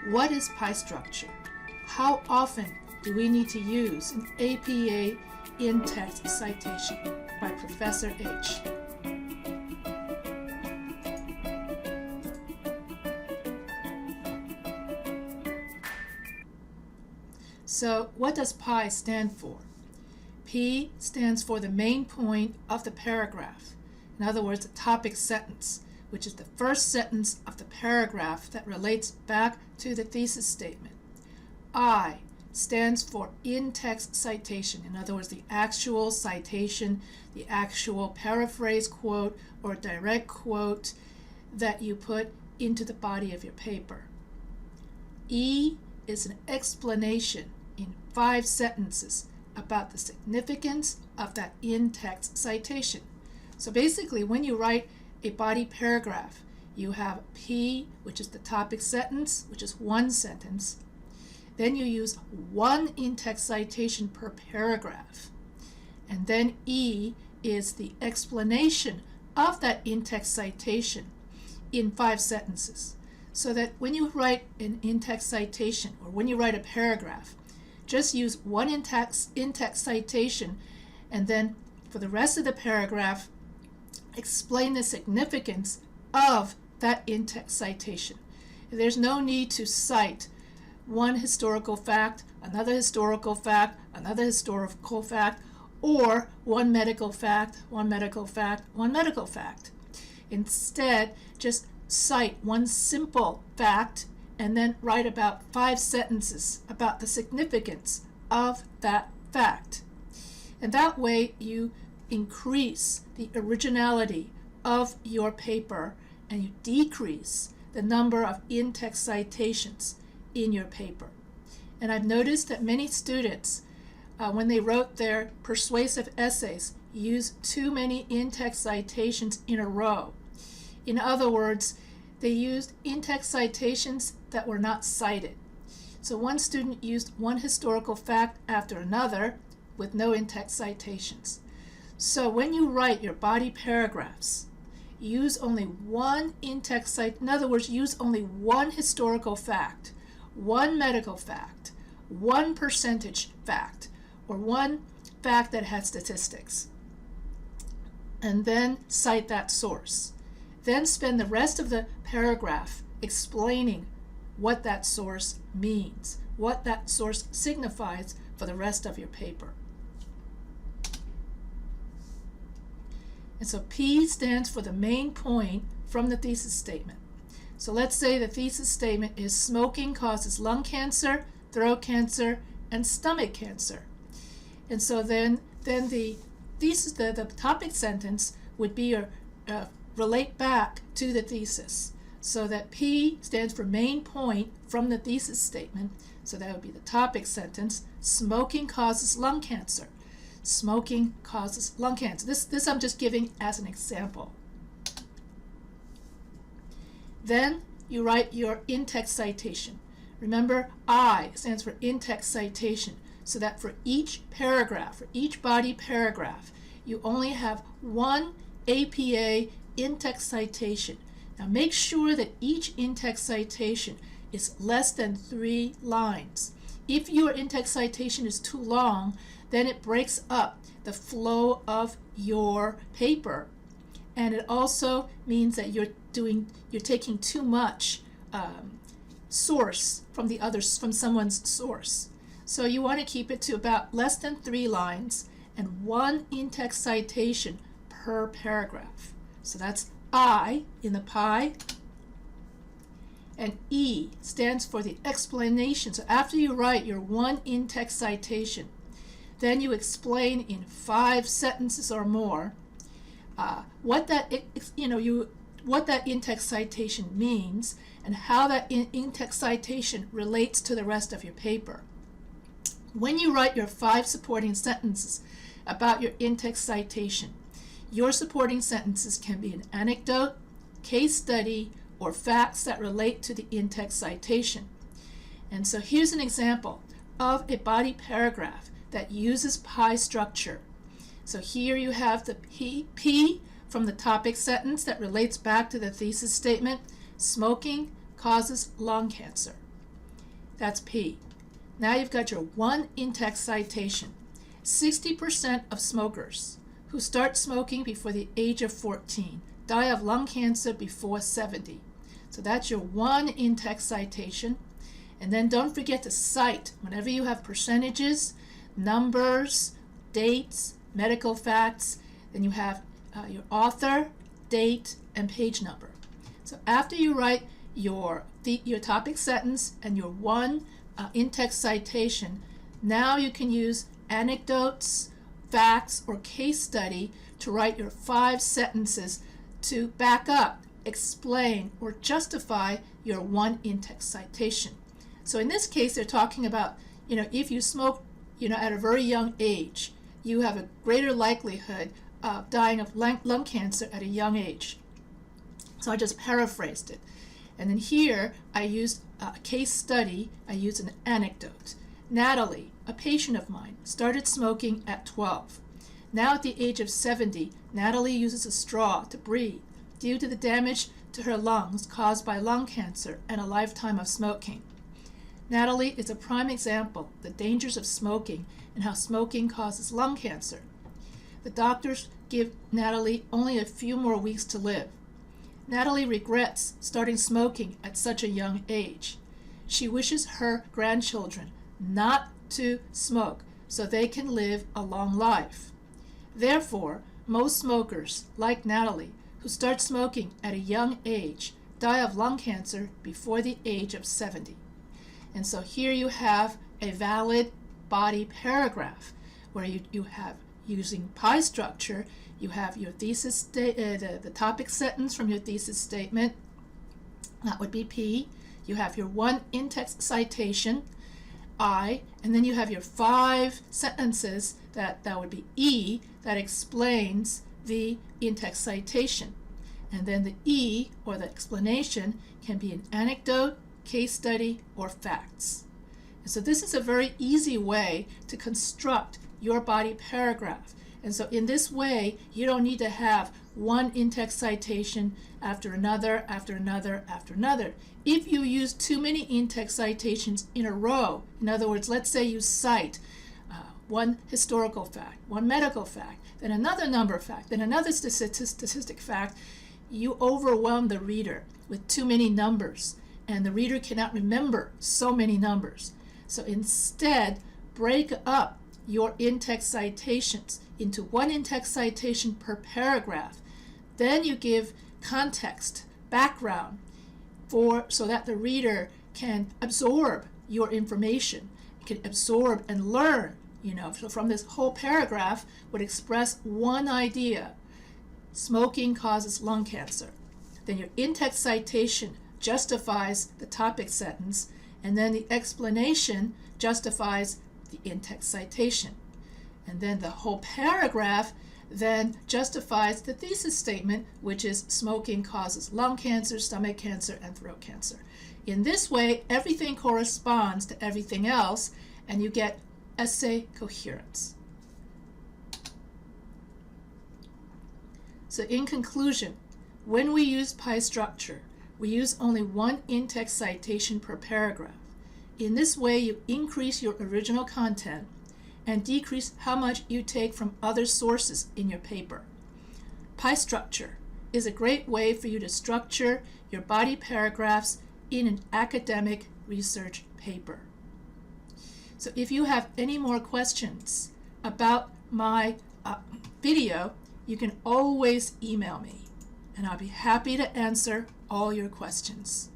What is pie structure? How often do we need to use an APA In Text Citation by Professor H. So what does PI stand for? P stands for the main point of the paragraph. In other words, the topic sentence, which is the first sentence of the paragraph that relates back to the thesis statement. I stands for in-text citation. In other words, the actual citation, the actual paraphrase quote or direct quote that you put into the body of your paper. E is an explanation in 5 sentences about the significance of that in-text citation. So basically, when you write a body paragraph, you have P, which is the topic sentence, which is 1 sentence. Then you use 1 in-text citation per paragraph. And then E is the explanation of that in-text citation in 5 sentences. So that when you write an in-text citation or when you write a paragraph, just use 1 in-text citation, and then for the rest of the paragraph, explain the significance of that in-text citation. There's no need to cite one historical fact, another historical fact, another historical fact, or one medical fact, one medical fact, one medical fact. Instead, just cite one simple fact and then write about 5 sentences about the significance of that fact. And that way you increase the originality of your paper and you decrease the number of in-text citations in your paper. And I've noticed that many students, when they wrote their persuasive essays, use too many in-text citations in a row. In other words, they used in-text citations that were not cited. So one student used one historical fact after another with no in-text citations. So when you write your body paragraphs, use only one in-text citation. In other words, use only one historical fact, one medical fact, one percentage fact, or one fact that has statistics. And then cite that source. Then spend the rest of the paragraph explaining what that source means, what that source signifies for the rest of your paper. And so P stands for the main point from the thesis statement. So let's say the thesis statement is smoking causes lung cancer, throat cancer, and stomach cancer. And so then the thesis, the topic sentence would be relate back to the thesis. So that P stands for main point from the thesis statement. So that would be the topic sentence. Smoking causes lung cancer. Smoking causes lung cancer. This I'm just giving as an example. Then you write your in-text citation. Remember, I stands for in-text citation, so that for each paragraph, for each body paragraph, you only have 1 APA in-text citation. Now make sure that each in-text citation is less than 3 lines. If your in-text citation is too long, then it breaks up the flow of your paper, and it also means that you're taking too much source from someone's source. So you want to keep it to about less than 3 lines and 1 in-text citation per paragraph. So that's I in the pie. And E stands for the explanation. So after you write your 1 in-text citation, then you explain in 5 sentences or more what that in-text citation means and how that in-text citation relates to the rest of your paper. When you write your 5 supporting sentences about your in-text citation, your supporting sentences can be an anecdote, case study, or facts that relate to the in-text citation. And so here's an example of a body paragraph that uses pie structure. So here you have the P from the topic sentence that relates back to the thesis statement. Smoking causes lung cancer. That's P. Now you've got your one in-text citation. 60% of smokers who start smoking before the age of 14 die of lung cancer before 70. So that's your one in-text citation. And then don't forget to cite whenever you have percentages, numbers, dates, medical facts. Then you have your author, date, and page number. So after you write your topic sentence and your one in-text citation, now you can use anecdotes, facts, or case study to write your 5 sentences to back up, explain, or justify your one in-text citation. So in this case, they're talking about, if you smoke, at a very young age, you have a greater likelihood of dying of lung cancer at a young age. So I just paraphrased it. And then here, I used a case study, I used an anecdote. Natalie, a patient of mine, started smoking at 12. Now at the age of 70, Natalie uses a straw to breathe due to the damage to her lungs caused by lung cancer and a lifetime of smoking. Natalie is a prime example of the dangers of smoking and how smoking causes lung cancer. The doctors give Natalie only a few more weeks to live. Natalie regrets starting smoking at such a young age. She wishes her grandchildren not to smoke so they can live a long life. Therefore, most smokers, like Natalie, who start smoking at a young age, die of lung cancer before the age of 70. And so here you have a valid body paragraph where you have, using pie structure, you have your thesis, the topic sentence from your thesis statement. That would be P. You have your one in-text citation, I, and then you have your 5 sentences, that would be E, that explains the in-text citation. And then the E, or the explanation, can be an anecdote, case study, or facts. And so this is a very easy way to construct your body paragraph. And so in this way, you don't need to have one in-text citation after another, after another, after another. If you use too many in-text citations in a row, in other words, let's say you cite one historical fact, one medical fact, then another number fact, then another statistic fact, you overwhelm the reader with too many numbers, and the reader cannot remember so many numbers. So instead, break up your in-text citations into one in-text citation per paragraph. Then you give context, background, so that the reader can absorb your information, can absorb and learn. So from this whole paragraph would express one idea: smoking causes lung cancer. Then your in-text citation justifies the topic sentence, and then the explanation justifies the in-text citation. And then the whole paragraph then justifies the thesis statement, which is smoking causes lung cancer, stomach cancer, and throat cancer. In this way, everything corresponds to everything else, and you get essay coherence. So in conclusion, when we use pie structure, we use only one in-text citation per paragraph. In this way, you increase your original content and decrease how much you take from other sources in your paper. Pie structure is a great way for you to structure your body paragraphs in an academic research paper. So if you have any more questions about my video, you can always email me, and I'll be happy to answer all your questions.